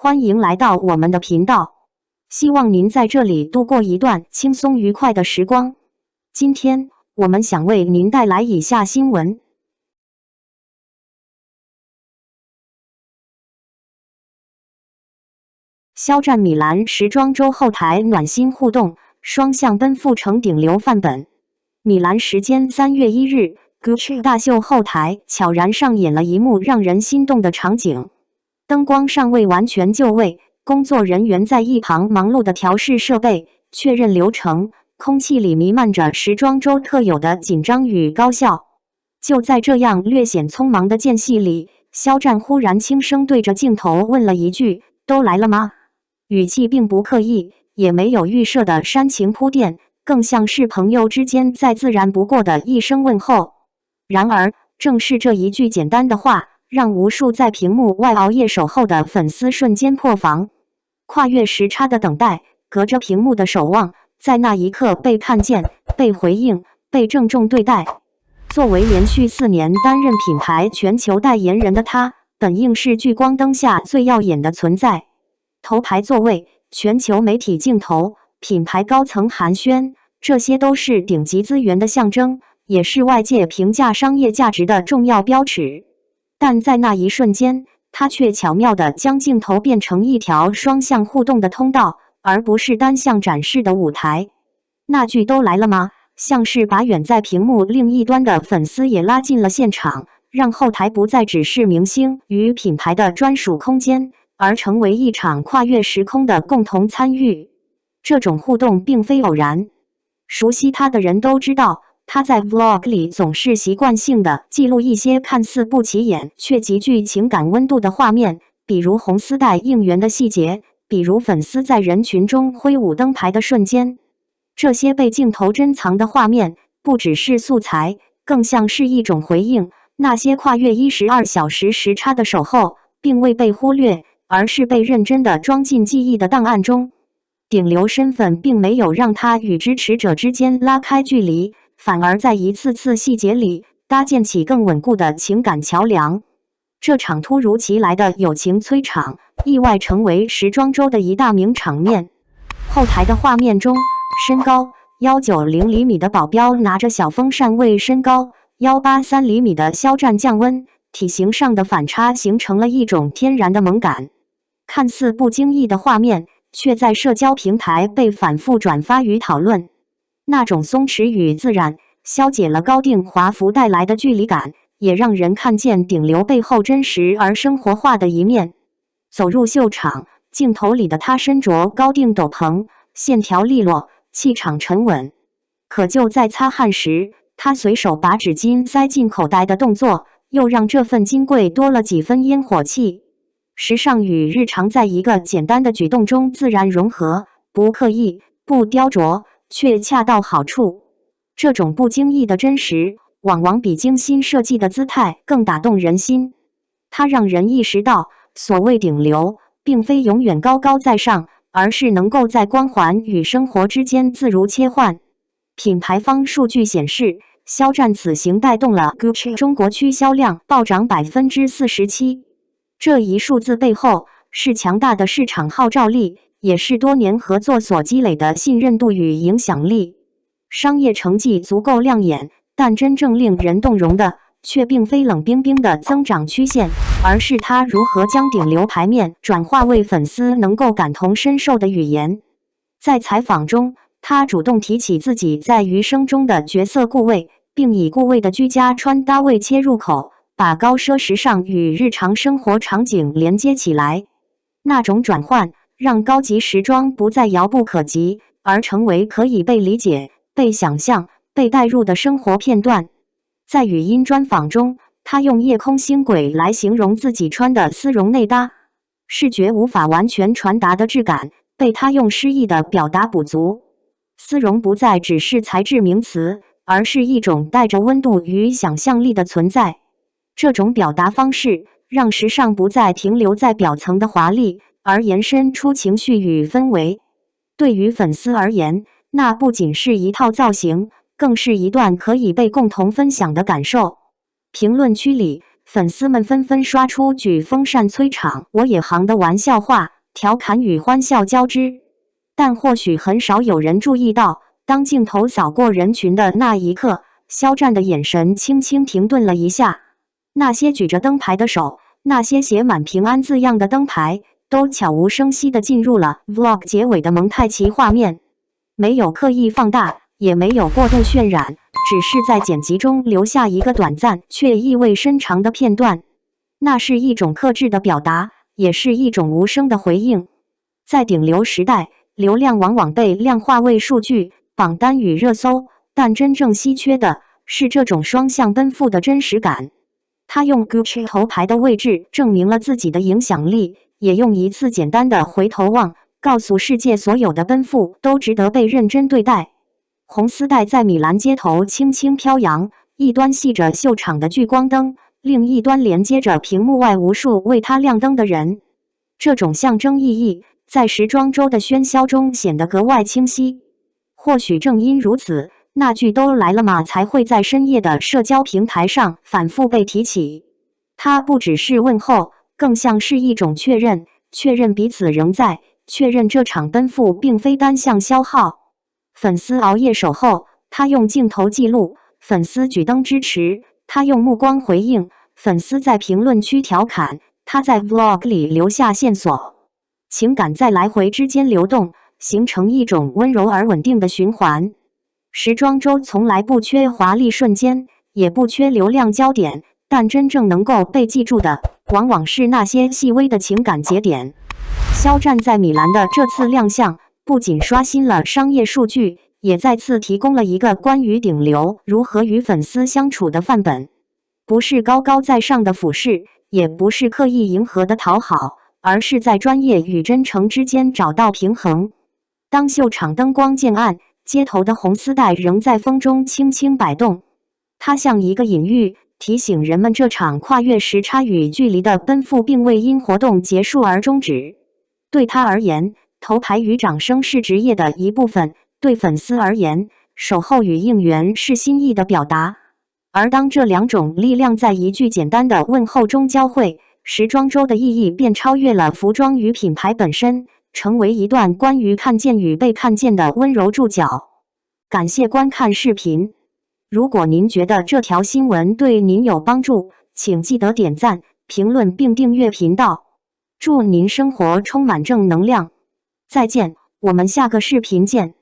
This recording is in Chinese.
欢迎来到我们的频道，希望您在这里度过一段轻松愉快的时光。今天我们想为您带来以下新闻：肖战米兰时装周后台暖心互动，双向奔赴成顶流范本。米兰时间3月1日 ，Gucci 大秀后台悄然上演了一幕让人心动的场景。灯光尚未完全就位，工作人员在一旁忙碌地调试设备、确认流程，空气里弥漫着时装周特有的紧张与高效。就在这样略显匆忙的间隙里，肖战忽然轻声对着镜头问了一句：“都来了吗？”语气并不刻意，也没有预设的煽情铺垫，更像是朋友之间再自然不过的一声问候。然而，正是这一句简单的话，让无数在屏幕外熬夜守候的粉丝瞬间破防。跨越时差的等待，隔着屏幕的守望，在那一刻被看见、被回应、被郑重对待。作为连续4年担任品牌全球代言人的他，本应是聚光灯下最耀眼的存在。头排座位、全球媒体镜头、品牌高层寒暄，这些都是顶级资源的象征，也是外界评价商业价值的重要标尺。但在那一瞬间，他却巧妙地将镜头变成一条双向互动的通道，而不是单向展示的舞台。那句“都来了吗”，像是把远在屏幕另一端的粉丝也拉进了现场，让后台不再只是明星与品牌的专属空间，而成为一场跨越时空的共同参与。这种互动并非偶然，熟悉他的人都知道，他在 Vlog 里总是习惯性地记录一些看似不起眼却极具情感温度的画面，比如红丝带应援的细节，比如粉丝在人群中挥舞灯牌的瞬间。这些被镜头珍藏的画面，不只是素材，更像是一种回应。那些跨越12小时时差的守候，并未被忽略，而是被认真地装进记忆的档案中。顶流身份并没有让他与支持者之间拉开距离，反而在一次次细节里搭建起更稳固的情感桥梁。这场突如其来的友情催场，意外成为时装周的一大名场面。后台的画面中，身高190厘米的保镖拿着小风扇为身高183厘米的肖战降温，体型上的反差形成了一种天然的萌感。看似不经意的画面，却在社交平台被反复转发与讨论。那种松弛与自然，消解了高定华服带来的距离感，也让人看见顶流背后真实而生活化的一面。走入秀场，镜头里的他身着高定斗篷，线条利落，气场沉稳。可就在擦汗时，他随手把纸巾塞进口袋的动作，又让这份金贵多了几分烟火气。时尚与日常在一个简单的举动中自然融合，不刻意，不雕琢，却恰到好处。这种不经意的真实，往往比精心设计的姿态更打动人心。它让人意识到，所谓顶流，并非永远高高在上，而是能够在光环与生活之间自如切换。品牌方数据显示，肖战此行带动了 Gucci 中国区销量暴涨47%。这一数字背后，是强大的市场号召力，也是多年合作所积累的信任度与影响力。商业成绩足够亮眼，但真正令人动容的，却并非冷冰冰的增长曲线，而是他如何将顶流牌面转化为粉丝能够感同身受的语言。在采访中，他主动提起自己在余生中的角色顾魏，并以顾魏的居家穿搭为切入口，把高奢时尚与日常生活场景连接起来。那种转换，让高级时装不再遥不可及，而成为可以被理解、被想象、被带入的生活片段。在语音专访中，他用夜空星轨来形容自己穿的丝绒内搭，视觉无法完全传达的质感，被他用诗意的表达补足。丝绒不再只是材质名词，而是一种带着温度与想象力的存在。这种表达方式，让时尚不再停留在表层的华丽，而延伸出情绪与氛围。对于粉丝而言，那不仅是一套造型，更是一段可以被共同分享的感受。评论区里，粉丝们纷纷刷出举风扇催场我也行的玩笑话，调侃与欢笑交织。但或许很少有人注意到，当镜头扫过人群的那一刻，肖战的眼神轻轻停顿了一下。那些举着灯牌的手，那些写满平安字样的灯牌，都悄无声息地进入了 vlog 结尾的蒙太奇画面，没有刻意放大，也没有过度渲染，只是在剪辑中留下一个短暂却意味深长的片段。那是一种克制的表达，也是一种无声的回应。在顶流时代，流量往往被量化为数据、榜单与热搜，但真正稀缺的是这种双向奔赴的真实感。他用 Gucci 头牌的位置证明了自己的影响力，也用一次简单的回头望告诉世界，所有的奔赴都值得被认真对待。红丝带在米兰街头轻轻飘扬，一端系着秀场的聚光灯，另一端连接着屏幕外无数为它亮灯的人。这种象征意义在时装周的喧嚣中显得格外清晰。或许正因如此，那句都来了吗才会在深夜的社交平台上反复被提起。它不只是问候，更像是一种确认，确认彼此仍在，确认这场奔赴并非单向消耗。粉丝熬夜守候，他用镜头记录；粉丝举灯支持，他用目光回应；粉丝在评论区调侃，他在 vlog 里留下线索。情感在来回之间流动，形成一种温柔而稳定的循环。时装周从来不缺华丽瞬间，也不缺流量焦点，但真正能够被记住的，往往是那些细微的情感节点。肖战在米兰的这次亮相，不仅刷新了商业数据，也再次提供了一个关于顶流如何与粉丝相处的范本。不是高高在上的俯视，也不是刻意迎合的讨好，而是在专业与真诚之间找到平衡。当秀场灯光渐暗，街头的红丝带仍在风中轻轻摆动，它像一个隐喻，提醒人们这场跨越时差与距离的奔赴并未因活动结束而终止。对他而言，头牌与掌声是职业的一部分；对粉丝而言，守候与应援是心意的表达。而当这两种力量在一句简单的问候中交汇，时装周的意义便超越了服装与品牌本身，成为一段关于看见与被看见的温柔注脚。感谢观看视频。如果您觉得这条新闻对您有帮助，请记得点赞、评论并订阅频道。祝您生活充满正能量。再见，我们下个视频见。